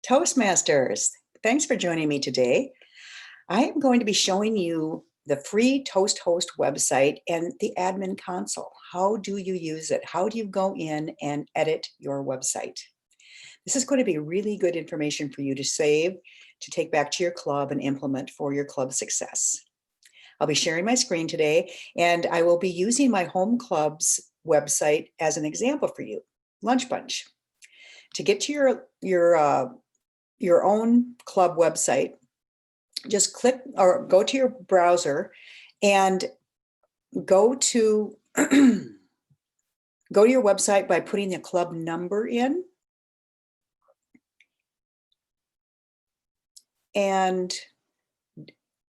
Toastmasters, thanks for joining me today. I am going to be showing you the free Toast Host website and the admin console. How do you use it? How do you go in and edit your website? This is going to be really good information for you to save, to take back to your club and implement for your club success. I'll be sharing my screen today, and I will be using my home club's website as an example for you, Lunch Bunch. To get to your own club website, just click or go to your browser and go to go to your website by putting the club number in, and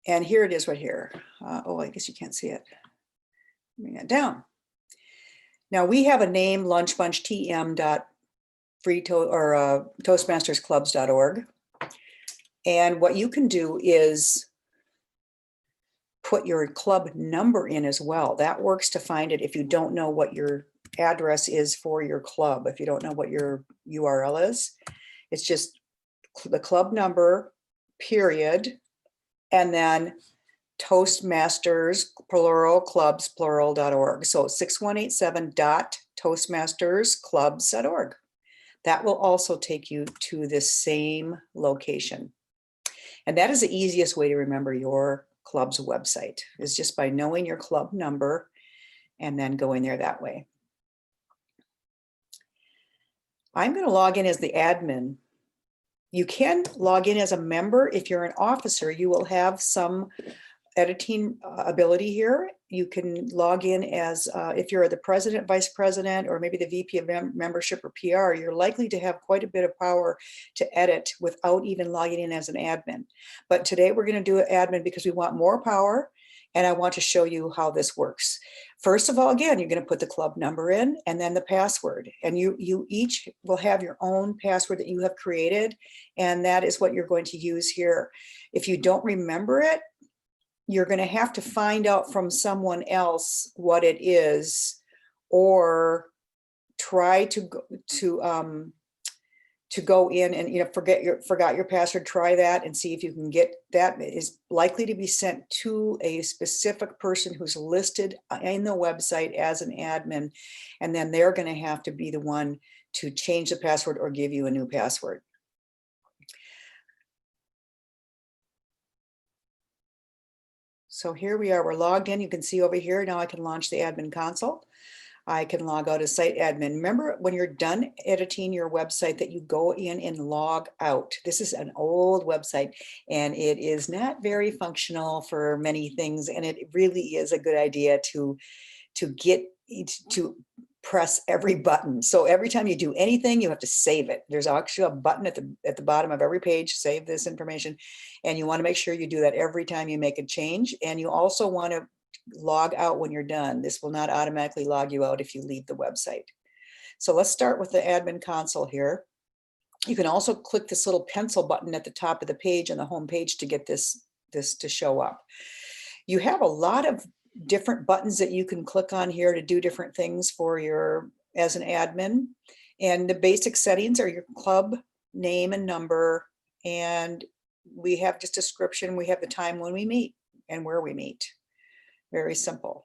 here it is right here. Oh, I guess you can't see it. Bring that down. Now we have a name, toastmastersclubs.org. And what you can do is put your club number in as well. That works to find it if you don't know what your address is for your club. If you don't know what your URL is, it's just the club number, period, and then Toastmasters, plural, clubs, plural.org. So 6187.toastmastersclubs.org. That will also take you to this same location. And that is the easiest way to remember your club's website, is just by knowing your club number and then going there that way. I'm going to log in as the admin. You can log in as a member. If you're an officer, you will have some editing ability here. You can log in as, if you're the president, vice president, or maybe the VP of membership or PR, you're likely to have quite a bit of power to edit without even logging in as an admin. But today we're going to do an admin because we want more power, and I want to show you how this works. First of all, again, you're going to put the club number in and then the password, and you each will have your own password that you have created, and that is what you're going to use here. If you don't remember it, you're going to have to find out from someone else what it is, or try to go in and forgot your password. Try that and see if you can get that. It is likely to be sent to a specific person who's listed in the website as an admin, and then they're going to have to be the one to change the password or give you a new password. So here we are, we're logged in. You can see over here, now I can launch the admin console. I can log out as site admin. Remember, when you're done editing your website, that you go in and log out. This is an old website and it is not very functional for many things. And it really is a good idea to press every button. So every time you do anything, you have to save it. There's actually a button at the bottom of every page, save this information. And you want to make sure you do that every time you make a change. And you also want to log out when you're done. This will not automatically log you out if you leave the website. So let's start with the admin console here. You can also click this little pencil button at the top of the page on the home page to get this to show up. You have a lot of different buttons that you can click on here to do different things for as an admin. And the basic settings are your club name and number, and we have just description. We have the time when we meet and where we meet. Very simple.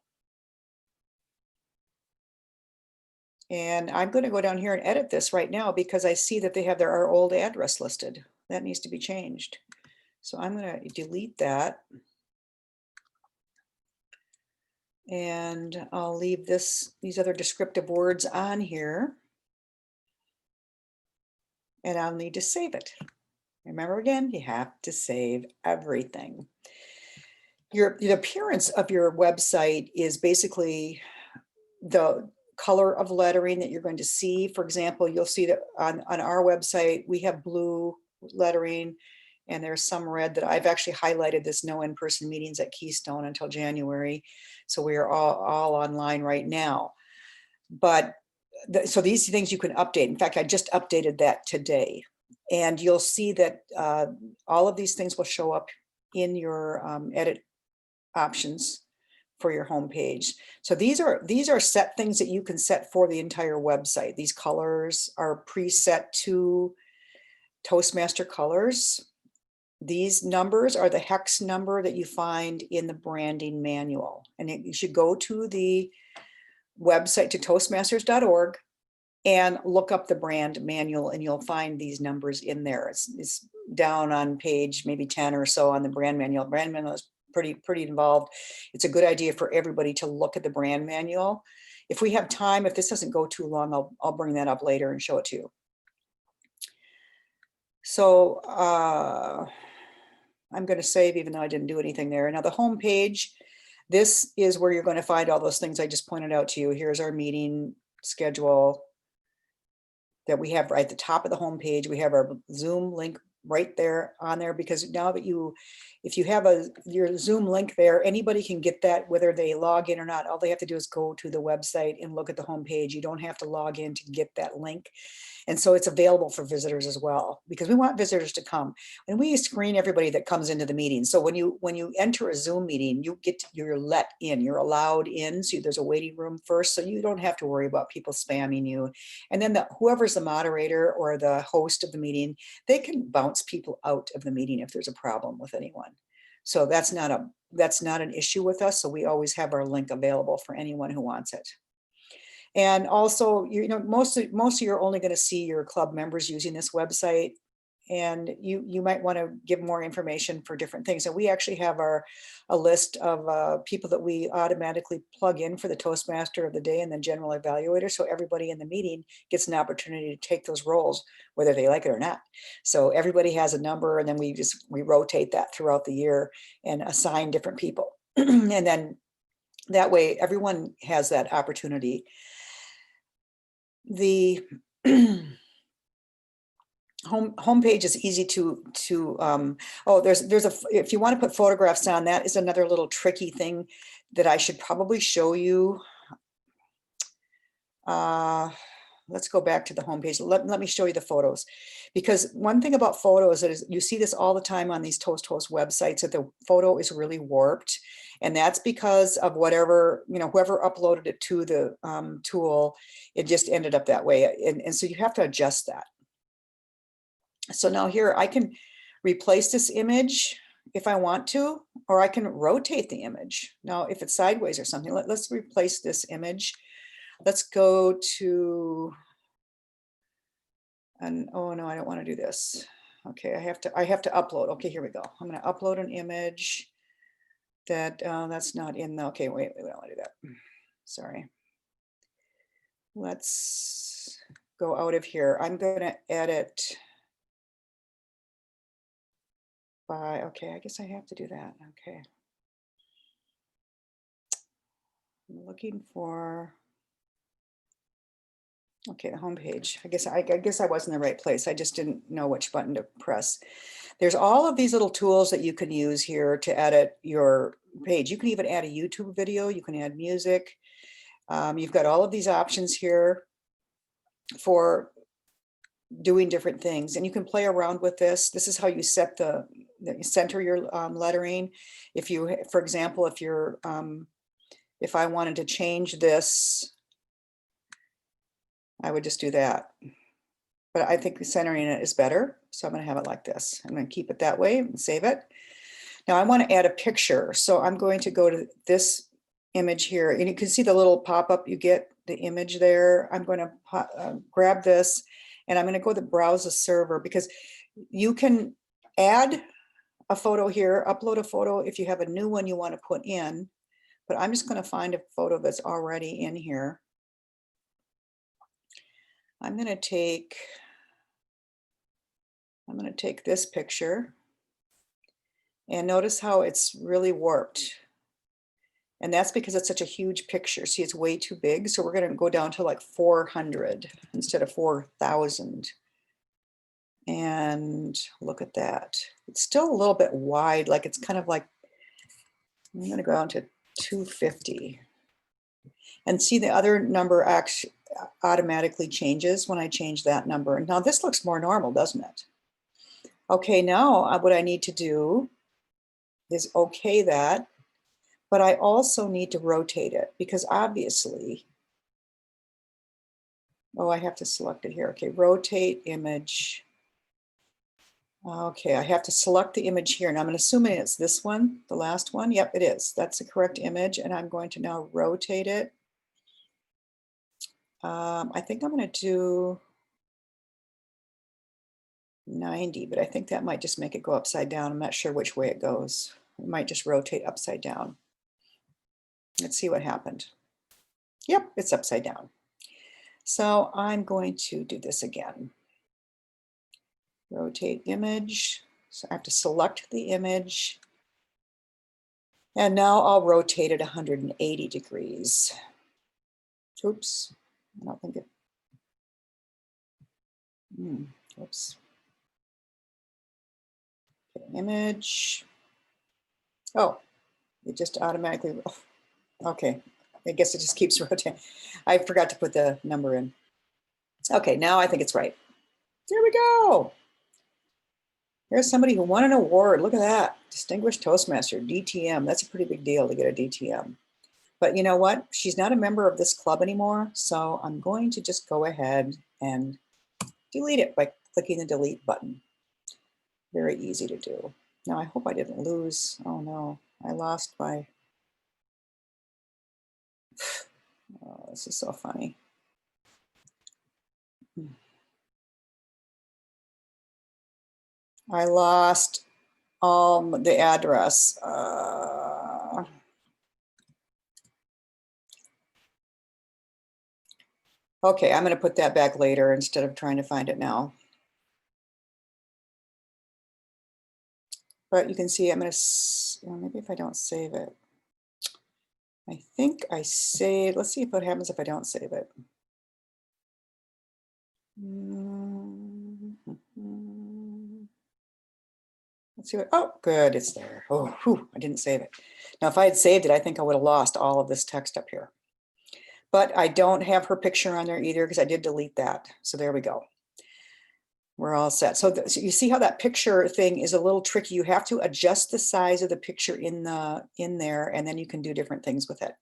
And I'm going to go down here and edit this right now because I see that they have our old address listed. That needs to be changed. So I'm going to delete that. And I'll leave these other descriptive words on here. And I'll need to save it. Remember, again, you have to save everything. The appearance of your website is basically the color of lettering that you're going to see. For example, you'll see that on our website, we have blue lettering, and there's some red that I've actually highlighted this no in-person meetings at Keystone until January. So we are all online right now. But so these things you can update. In fact, I just updated that today. And you'll see that all of these things will show up in your edit options for your home page. So these are set things that you can set for the entire website. These colors are preset to Toastmaster colors. These numbers are the hex number that you find in the branding manual. And you should go to the website, to toastmasters.org, and look up the brand manual, and you'll find these numbers in there. It's down on page maybe 10 or so on the brand manual. Brand manual is pretty involved. It's a good idea for everybody to look at the brand manual. If we have time, if this doesn't go too long, I'll bring that up later and show it to you. So I'm going to save, even though I didn't do anything there. Now the home page, this is where you're going to find all those things I just pointed out to you. Here's our meeting schedule that we have right at the top of the home page. We have our Zoom link right there on there, because now that if you have your Zoom link there, anybody can get that, whether they log in or not. All they have to do is go to the website and look at the home page. You don't have to log in to get that link. And so it's available for visitors as well, because we want visitors to come. And we screen everybody that comes into the meeting. So when you enter a Zoom meeting, you're let in, you're allowed in. So there's a waiting room first, so you don't have to worry about people spamming you. And then whoever's the moderator or the host of the meeting, they can bounce people out of the meeting if there's a problem with anyone. So that's not an issue with us. So we always have our link available for anyone who wants it. And also, most of you are only going to see your club members using this website, and you might want to give more information for different things. And we actually have a list of people that we automatically plug in for the Toastmaster of the day and the general evaluator. So everybody in the meeting gets an opportunity to take those roles, whether they like it or not. So everybody has a number, and then we rotate that throughout the year and assign different people. And then that way everyone has that opportunity. The homepage is easy to if you want to put photographs on, that is another little tricky thing that I should probably show you. Let's go back to the homepage. Let me show you the photos, because one thing about photos is you see this all the time on these Toast Host websites, that the photo is really warped. And that's because of whoever uploaded it to the tool, it just ended up that way. And so you have to adjust that. So now here I can replace this image if I want to, or I can rotate the image. Now, if it's sideways or something, let's replace this image. Let's go to, and oh no, I don't want to do this. Okay, I have to upload. Okay, here we go. I'm going to upload an image that's not in the, okay, wait, we don't want to do that. Sorry. Let's go out of here. I'm going to edit by, okay, I guess I have to do that. Okay. I'm looking for, okay, the home page. I guess I was in the right place. I just didn't know which button to press. There's all of these little tools that you can use here to edit your page. You can even add a YouTube video. You can add music. You've got all of these options here for doing different things, and you can play around with this. This is how you set center your lettering. If you, for example, if I wanted to change this, I would just do that. But I think centering it is better. So I'm going to have it like this. I'm going to keep it that way and save it. Now I want to add a picture. So I'm going to go to this image here, and you can see the little pop-up, you get the image there. I'm going to grab this, and I'm going to go to browse a server, because you can add a photo here, upload a photo if you have a new one you want to put in. But I'm just going to find a photo that's already in here. I'm going to take this picture, and notice how it's really warped. And that's because it's such a huge picture. See, it's way too big. So we're going to go down to like 400 instead of 4,000. And look at that. It's still a little bit wide. Like it's kind of like, I'm going to go down to 250. And see, the other number actually automatically changes when I change that number. Now this looks more normal, doesn't it? Okay, now what I need to do is okay that, but I also need to rotate it, because obviously, oh, I have to select it here. Okay, rotate image. Okay, I have to select the image here, and I'm assuming it's this one, the last one. Yep, it is. That's the correct image, and I'm going to now rotate it. I think I'm going to do 90, but I think that might just make it go upside down. I'm not sure which way it goes. It might just rotate upside down. Let's see what happened. Yep, it's upside down. So I'm going to do this again. Rotate image. So I have to select the image. And now I'll rotate it 180 degrees. Oops, I don't think it, oops. Okay, image. Oh, it just automatically, okay. I guess it just keeps rotating. I forgot to put the number in. Okay, now I think it's right. There we go. There's somebody who won an award. Look at that. Distinguished Toastmaster, DTM. That's a pretty big deal to get a DTM. But you know what? She's not a member of this club anymore. So I'm going to just go ahead and delete it by clicking the delete button. Very easy to do. Now I hope I didn't lose. Oh no, I lost my, oh, this is so funny. I lost the address. Okay, I'm going to put that back later instead of trying to find it now. But you can see I'm going to, well, maybe if I don't save it. I think I saved, let's see what happens if I don't save it. Let's see what, oh, good, it's there. Oh, whew, I didn't save it. Now, if I had saved it, I think I would have lost all of this text up here. But I don't have her picture on there either because I did delete that. So there we go. We're all set. So, so you see how that picture thing is a little tricky. You have to adjust the size of the picture in there, and then you can do different things with it.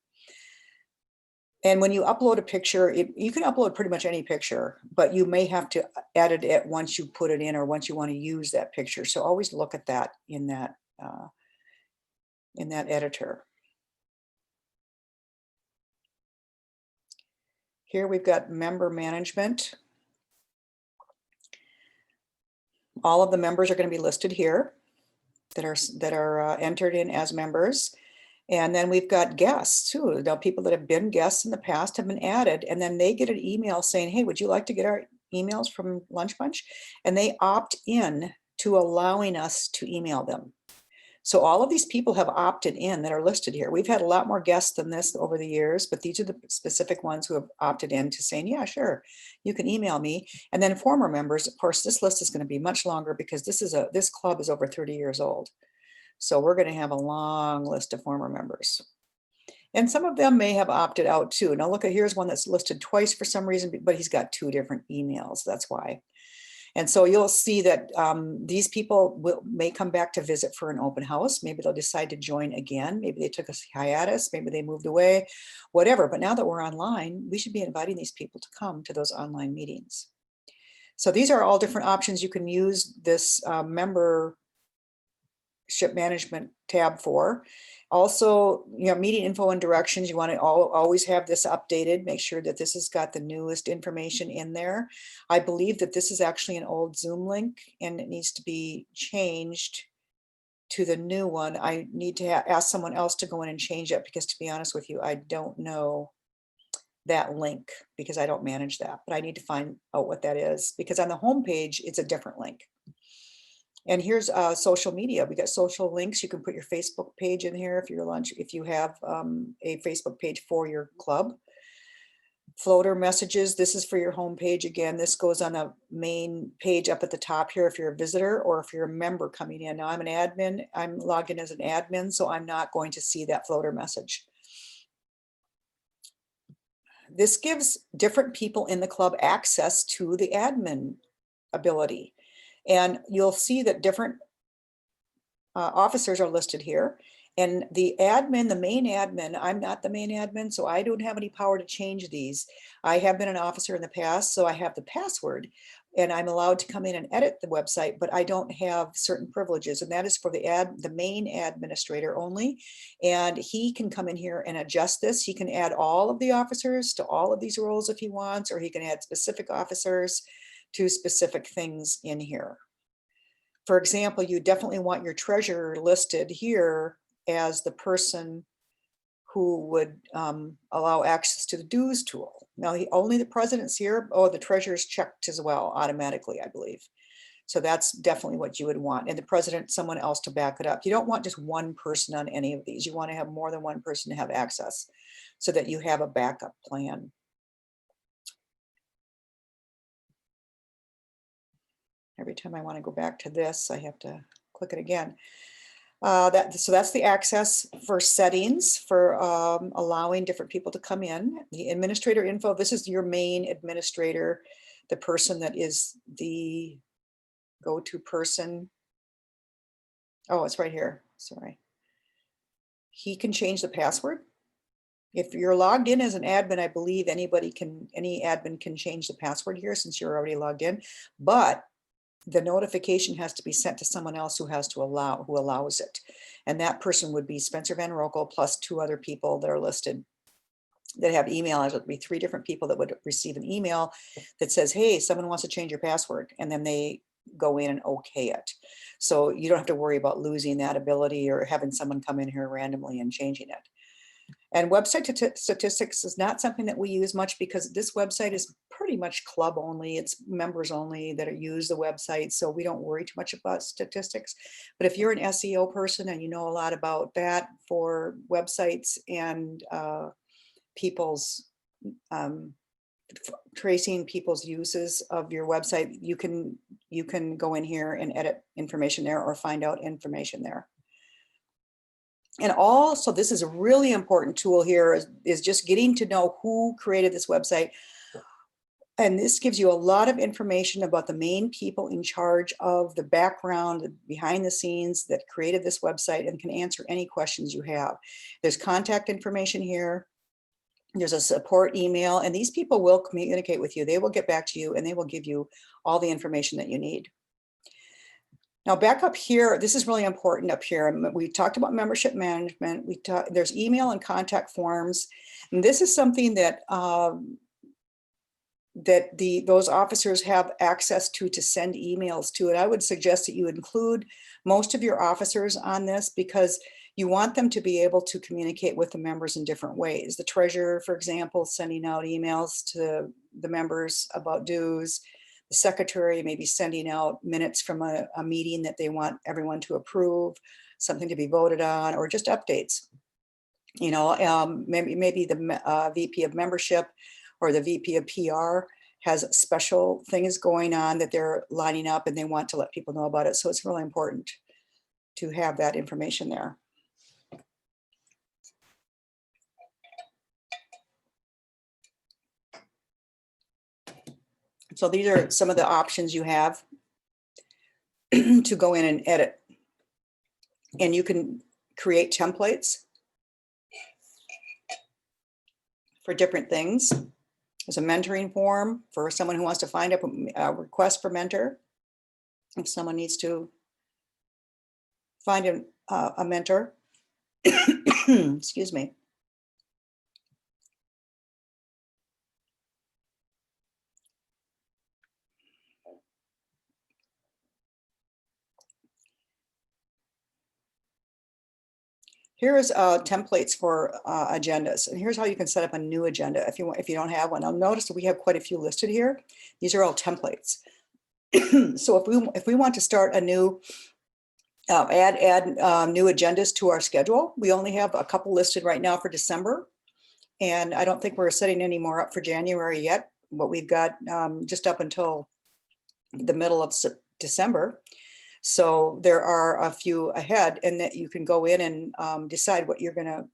And when you upload a picture, you can upload pretty much any picture, but you may have to edit it once you put it in or once you want to use that picture. So always look at that in that editor. Here we've got member management. All of the members are going to be listed here that are entered in as members. And then we've got guests too. Now, people that have been guests in the past have been added, and then they get an email saying, hey, would you like to get our emails from Lunch Bunch? And they opt in to allowing us to email them. So all of these people have opted in that are listed here. We've had a lot more guests than this over the years, but these are the specific ones who have opted in to saying, yeah, sure, you can email me. And then former members, of course, this list is going to be much longer because this club is over 30 years old. So we're going to have a long list of former members. And some of them may have opted out too. Now look at, here's one that's listed twice for some reason, but he's got 2 different emails. That's why. And so you'll see that these people may come back to visit for an open house. Maybe they'll decide to join again. Maybe they took a hiatus. Maybe they moved away, whatever. But now that we're online, we should be inviting these people to come to those online meetings. So these are all different options you can use this membership management tab for. Also, meeting info and directions, you want to always have this updated. Make sure that this has got the newest information in there. I believe that this is actually an old Zoom link and it needs to be changed to the new one. I need to ask someone else to go in and change it because, to be honest with you, I don't know that link because I don't manage that, but I need to find out what that is because on the home page, it's a different link. And here's social media. We got social links. You can put your Facebook page in here if you have a Facebook page for your club. Floater messages. This is for your home page. Again, this goes on a main page up at the top here if you're a visitor or if you're a member coming in. Now I'm an admin. I'm logged in as an admin, so I'm not going to see that floater message. This gives different people in the club access to the admin ability. And you'll see that different officers are listed here. And the admin, the main admin, I'm not the main admin, so I don't have any power to change these. I have been an officer in the past, so I have the password. and I'm allowed to come in and edit the website, but I don't have certain privileges, and that is for the main administrator only. And he can come in here and adjust this. He can add all of the officers to all of these roles if he wants, or he can add specific officers to specific things in here. For example, you definitely want your treasurer listed here as the person who would allow access to the dues tool. Now, only the president's here. Oh, the treasurer's checked as well automatically, I believe. So that's definitely what you would want. And the president, someone else to back it up. You don't want just one person on any of these. You want to have more than one person to have access so that you have a backup plan. Every time I want to go back to this, I have to click it again. So that's the access for settings for allowing different people to come in. The administrator info, this is your main administrator, the person that is the go-to person. Oh, it's right here. Sorry. He can change the password. If you're logged in as an admin, I believe any admin can change the password here since you're already logged in, but the notification has to be sent to someone else who allows it. And that person would be Spencer Van Rokel plus 2 other people that are listed that have email. It would be 3 different people that would receive an email that says, hey, someone wants to change your password. And then they go in and okay it. So you don't have to worry about losing that ability or having someone come in here randomly and changing it. And website statistics is not something that we use much because this website is pretty much club only. It's members only that use the website. So we don't worry too much about statistics. But if you're an SEO person and you know a lot about that for websites and people's tracing people's uses of your website, you can go in here and edit information there or find out information there. And also, this is a really important tool here is just getting to know who created this website. And this gives you a lot of information about the main people in charge of the background, behind the scenes that created this website and can answer any questions you have. There's contact information here. There's a support email, and these people will communicate with you. They will get back to you and they will give you all the information that you need. Now back up here, this is really important up here. We talked about membership management. There's email and contact forms. And this is something that those officers have access to send emails to. And I would suggest that you include most of your officers on this because you want them to be able to communicate with the members in different ways. The treasurer, for example, sending out emails to the members about dues. The secretary may be sending out minutes from a meeting that they want everyone to approve, something to be voted on, or just updates. You know, maybe the VP of membership or the VP of PR has special things going on that they're lining up and they want to let people know about it. So it's really important to have that information there. So these are some of the options you have to go in and edit. And you can create templates for different things. There's a mentoring form for someone who wants to find a request for mentor. If someone needs to find a mentor, excuse me. Here is templates for agendas, and here's how you can set up a new agenda if you don't have one. Now notice that we have quite a few listed here. These are all templates. So if we want to start a new add new agendas to our schedule, we only have a couple listed right now for December, and I don't think we're setting any more up for January yet. But we've got just up until the middle of December. So there are a few ahead, and that you can go in and decide what you're gonna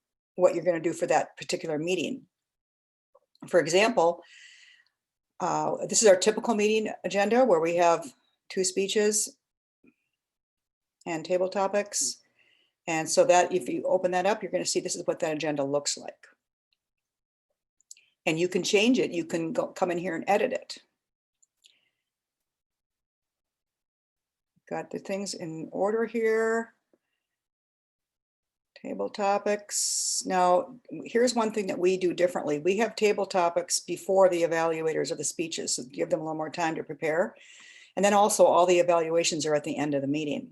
do for that particular meeting. For example, this is our typical meeting agenda where we have 2 speeches and table topics. And so that if you open that up, you're going to see this is what that agenda looks like. And you can change it. You can come in here and edit it. got the things in order here. Table topics. Now, here's one thing that we do differently. We have table topics before the evaluators of the speeches, so give them a little more time to prepare. And then also all the evaluations are at the end of the meeting.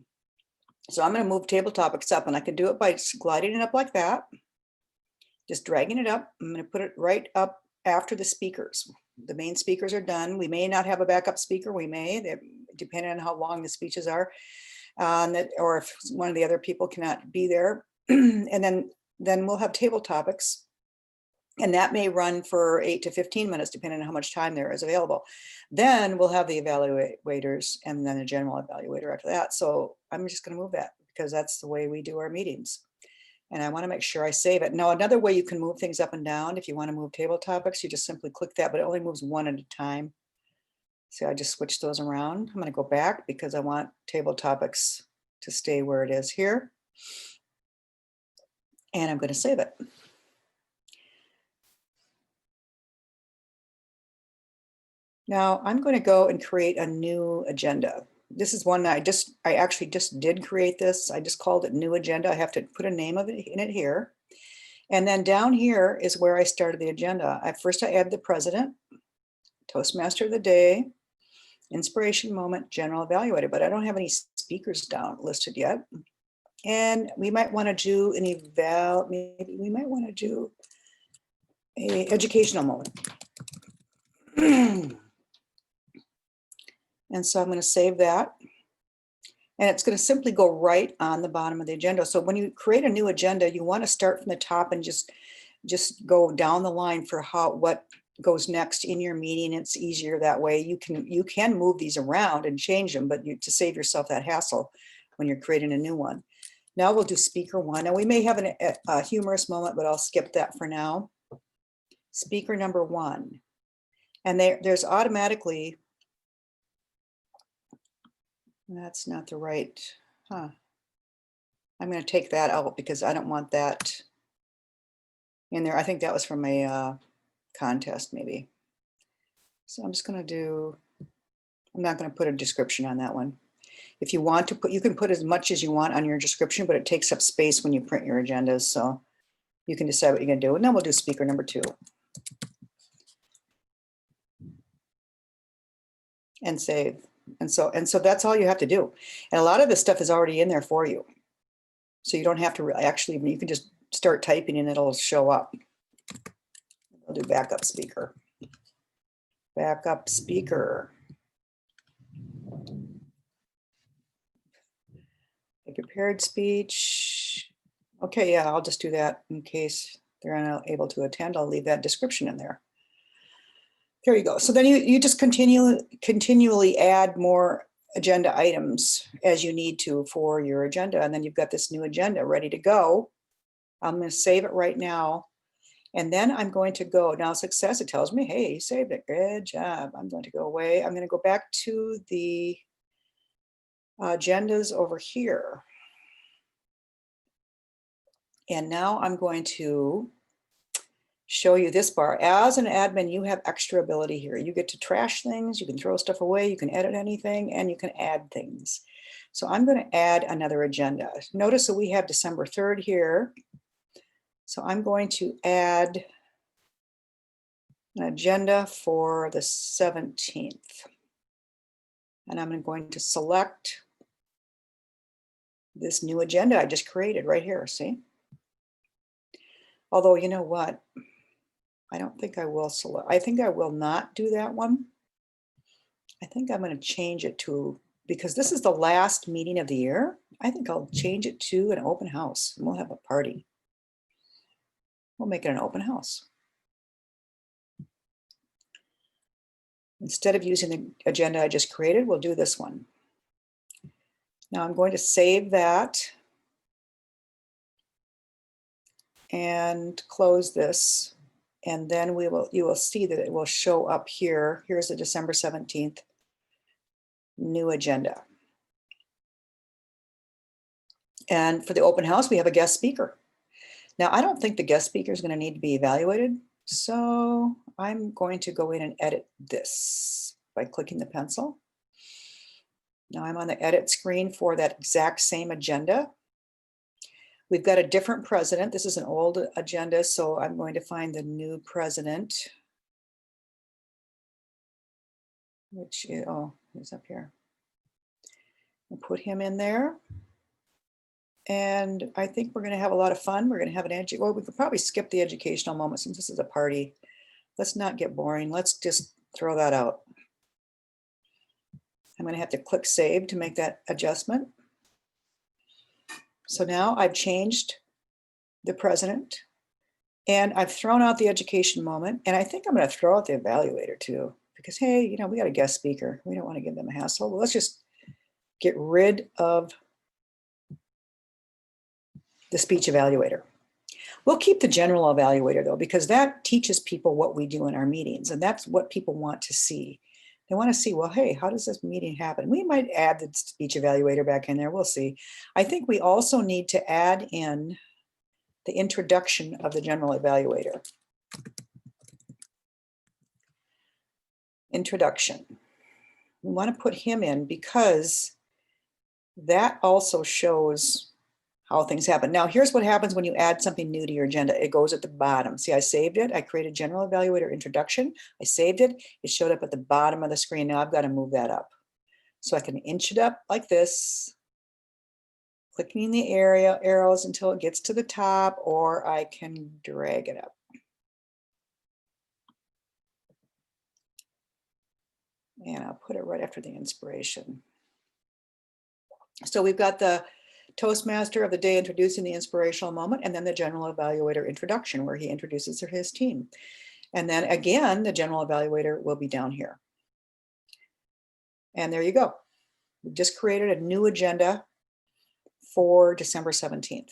So I'm going to move table topics up, and I can do it by gliding it up like that. Just dragging it up. I'm going to put it right up after the speakers. The main speakers are done. We may not have a backup speaker. We may, depending on how long the speeches are, or if one of the other people cannot be there. And then we'll have table topics, and that may run for 8 to 15 minutes, depending on how much time there is available. Then we'll have the evaluators and then a general evaluator after that. So I'm just going to move that because that's the way we do our meetings. And I want to make sure I save it. Now, another way you can move things up and down, if you want to move table topics, you just simply click that, but it only moves one at a time. So I just switched those around. I'm going to go back because I want table topics to stay where it is here. And I'm going to save it. Now I'm going to go and create a new agenda. This is one that I actually just did create this. I just called it new agenda. I have to put a name of it in it here. And then down here is where I started the agenda. First I add the president, toastmaster of the day, inspiration moment, general evaluator, but I don't have any speakers down listed yet. And we might want to do an maybe we might want to do a educational moment. And so I'm going to save that. And it's going to simply go right on the bottom of the agenda. So when you create a new agenda, you want to start from the top and just go down the line for what goes next in your meeting. It's easier that way. You can move these around and change them, but to save yourself that hassle when you're creating a new one. Now we'll do speaker one. Now we may have a humorous moment, but I'll skip that for now. Speaker number one. And there's automatically, that's not the right, I'm going to take that out because I don't want that in there. I think that was from a contest maybe. So I'm just going to I'm not going to put a description on that one. If you want to put, you can put as much as you want on your description, but it takes up space when you print your agendas. So you can decide what you're going to do. And then we'll do speaker number two. And save. And so that's all you have to do. And a lot of this stuff is already in there for you. So you don't have to actually, you can just start typing and it'll show up. I'll do backup speaker. Backup speaker. A prepared speech. Okay, yeah, I'll just do that in case they're unable to attend. I'll leave that description in there. There you go. So then you just continually add more agenda items as you need to for your agenda. And then you've got this new agenda ready to go. I'm going to save it right now. And then I'm going to go, now success, it tells me, hey, you saved it, good job. I'm going to go away. I'm going to go back to the agendas over here. And now I'm going to show you this bar. As an admin, you have extra ability here. You get to trash things, you can throw stuff away, you can edit anything, and you can add things. So I'm going to add another agenda. Notice that we have December 3rd here. So I'm going to add an agenda for the 17th. And I'm going to select this new agenda I just created right here, see? Although, you know what? I don't think I will select. I think I will not do that one. I think I'm going to change it to, because this is the last meeting of the year, I think I'll change it to an open house and we'll have a party. We'll make it an open house. Instead of using the agenda I just created, we'll do this one. Now I'm going to save that and close this. And then you will see that it will show up here. Here's the December 17th new agenda. And for the open house, we have a guest speaker. Now, I don't think the guest speaker is going to need to be evaluated. So I'm going to go in and edit this by clicking the pencil. Now I'm on the edit screen for that exact same agenda. We've got a different president. This is an old agenda, so I'm going to find the new president, which is, oh, he's up here. I'll put him in there. And I think we're going to have a lot of fun. We're going to have well, we could probably skip the educational moment since this is a party. Let's not get boring. Let's just throw that out. I'm going to have to click save to make that adjustment. So now I've changed the president and I've thrown out the education moment. And I think I'm going to throw out the evaluator too, because, hey, you know, we got a guest speaker. We don't want to give them a hassle. Well, let's just get rid of the speech evaluator. We'll keep the general evaluator though, because that teaches people what we do in our meetings. And that's what people want to see. They want to see, well, hey, how does this meeting happen? We might add the speech evaluator back in there. We'll see. I think we also need to add in the introduction of the general evaluator. Introduction. We want to put him in because that also shows how things happen. Now, here's what happens when you add something new to your agenda. It goes at the bottom. See, I saved it. I created general evaluator introduction. I saved it. It showed up at the bottom of the screen. Now I've got to move that up. So I can inch it up like this, clicking the arrows until it gets to the top, or I can drag it up. And I'll put it right after the inspiration. So we've got the toastmaster of the day introducing the inspirational moment, and then the general evaluator introduction where he introduces his team. And then again, the general evaluator will be down here. And there you go. We just created a new agenda for December 17th.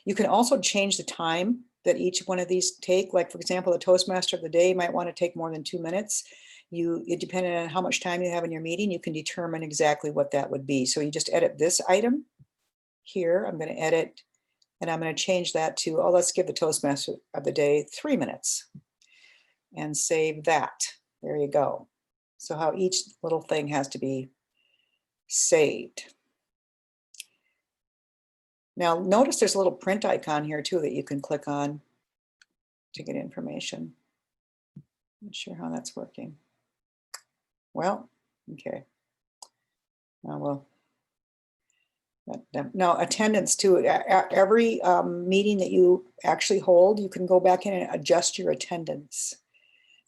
You can also change the time that each one of these take. Like, for example, the toastmaster of the day might want to take more than 2 minutes. It depending on how much time you have in your meeting, you can determine exactly what that would be. So you just edit this item here. I'm going to edit, and I'm going to change that to, oh, let's give the toastmaster of the day 3 minutes and save that. There you go. So how each little thing has to be saved. Now notice there's a little print icon here too that you can click on to get information. Not sure how that's working. Well, okay. Well, now attendance too. Every meeting that you actually hold, you can go back in and adjust your attendance.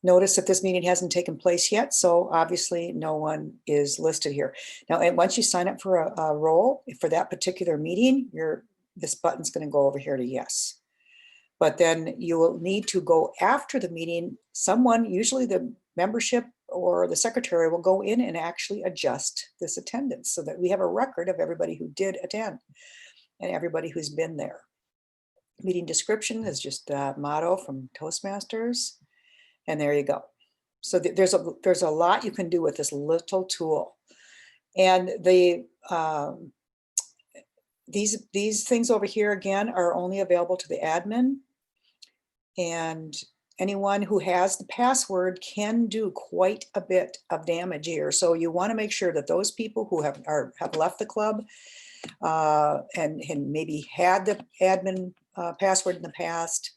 Notice that this meeting hasn't taken place yet, so obviously no one is listed here. Now, and once you sign up for a role for that particular meeting, this button's going to go over here to yes. But then you will need to go after the meeting. Someone, usually the membership or the secretary, will go in and actually adjust this attendance so that we have a record of everybody who did attend and everybody who's been there. Meeting description is just a motto from Toastmasters. And there you go. So there's a lot you can do with this little tool. And these things over here, again, are only available to the admin. And anyone who has the password can do quite a bit of damage here. So you want to make sure that those people who have left the club and maybe had the admin password in the past,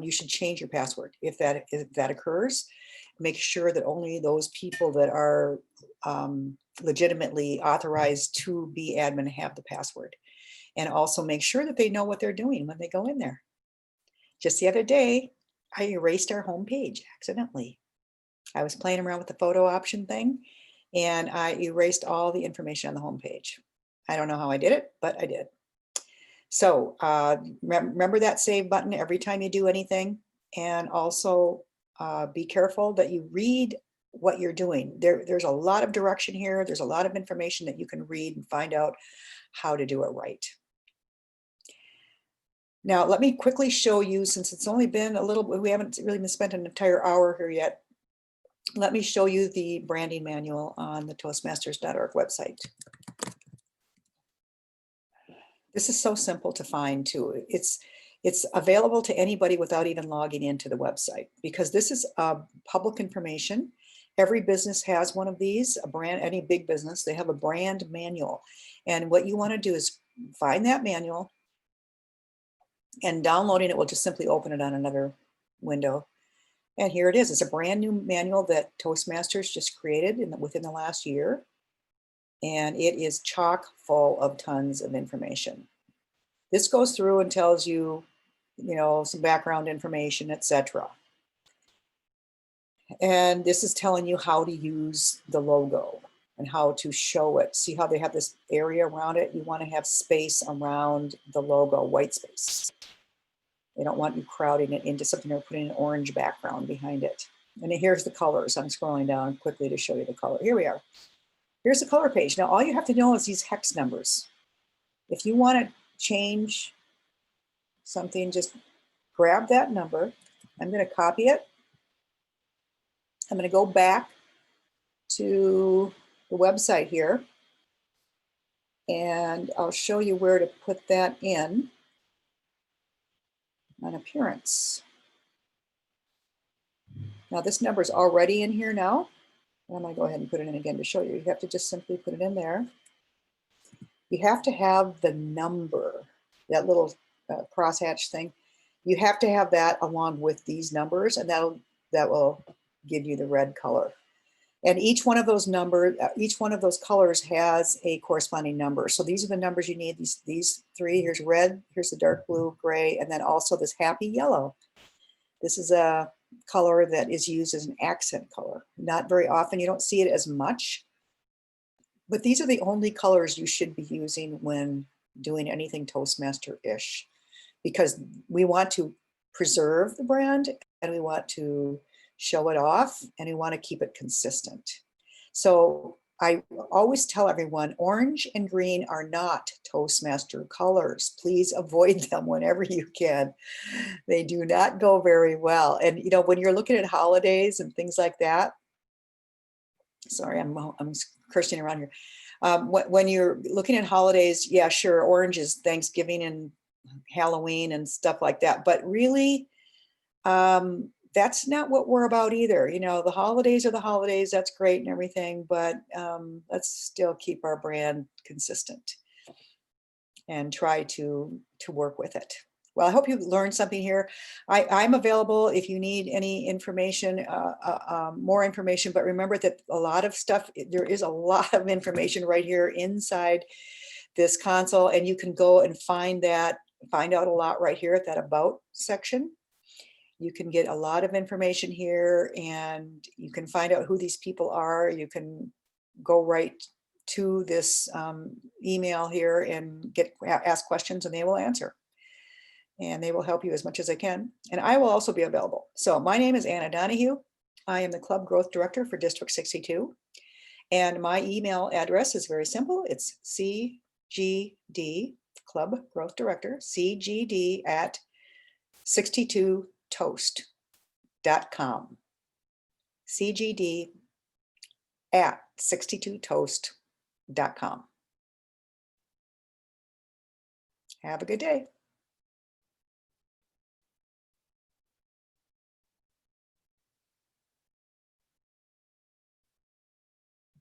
you should change your password if that occurs. Make sure that only those people that are legitimately authorized to be admin have the password. And also make sure that they know what they're doing when they go in there. Just the other day, I erased our home page accidentally. I was playing around with the photo option thing, and I erased all the information on the home page. I don't know how I did it, but I did. So remember that save button every time you do anything, and also be careful that you read what you're doing. There's a lot of direction here. There's a lot of information that you can read and find out how to do it right. Now, let me quickly show you, since it's only been a little bit, we haven't really spent an entire hour here yet. Let me show you the branding manual on the toastmasters.org website. This is so simple to find too. It's available to anybody without even logging into the website, because this is public information Every business has one of these, a brand, any big business, they have a brand manual. And what you want to do is find that manual, and downloading it will just simply open it on another window. And here it is. It's a brand new manual that Toastmasters just created within the last year. And it is chock full of tons of information. This goes through and tells you, some background information, etc. And this is telling you how to use the logo and how to show it. See how they have this area around it? You want to have space around the logo, white space. They don't want you crowding it into something or putting an orange background behind it. And here's the colors. I'm scrolling down quickly to show you the color. Here we are. Here's the color page. Now, all you have to know is these hex numbers. If you want to change something, just grab that number. I'm going to copy it. I'm going to go back to the website here, and I'll show you where to put that in on appearance. Now this number is already in here now. I'm going to go ahead and put it in again to show you. You have to just simply put it in there. You have to have the number, that little crosshatch thing. You have to have that along with these numbers, and that will give you the red color. And each one of those colors has a corresponding number. So these are the numbers you need. These three. Here's red. Here's the dark blue, gray, and then also this happy yellow. This is a color that is used as an accent color. Not very often. You don't see it as much. But these are the only colors you should be using when doing anything Toastmaster-ish, because we want to preserve the brand and we want to show it off and we want to keep it consistent. So I always tell everyone, orange and green are not Toastmaster colors. Please avoid them whenever you can. They do not go very well. And when you're looking at holidays and things like that, sorry, I'm cursing around here. When you're looking at holidays, yeah, sure, orange is Thanksgiving and Halloween and stuff like that. But really, that's not what we're about either. The holidays are the holidays. That's great and everything, but let's still keep our brand consistent and try to work with it. Well, I hope you learned something here. I'm available if you need any information, more information, but remember that a lot of stuff, there is a lot of information right here inside this console, and you can go and find out a lot right here at that About section. You can get a lot of information here, and you can find out who these people are. You can go right to this email here and ask questions, and they will answer. And they will help you as much as I can. And I will also be available. So my name is Anna Donahue. I am the Club Growth Director for District 62. And my email address is very simple. It's CGD, Club Growth Director, CGD at 62toast.com. CGD at 62toast.com. Have a good day.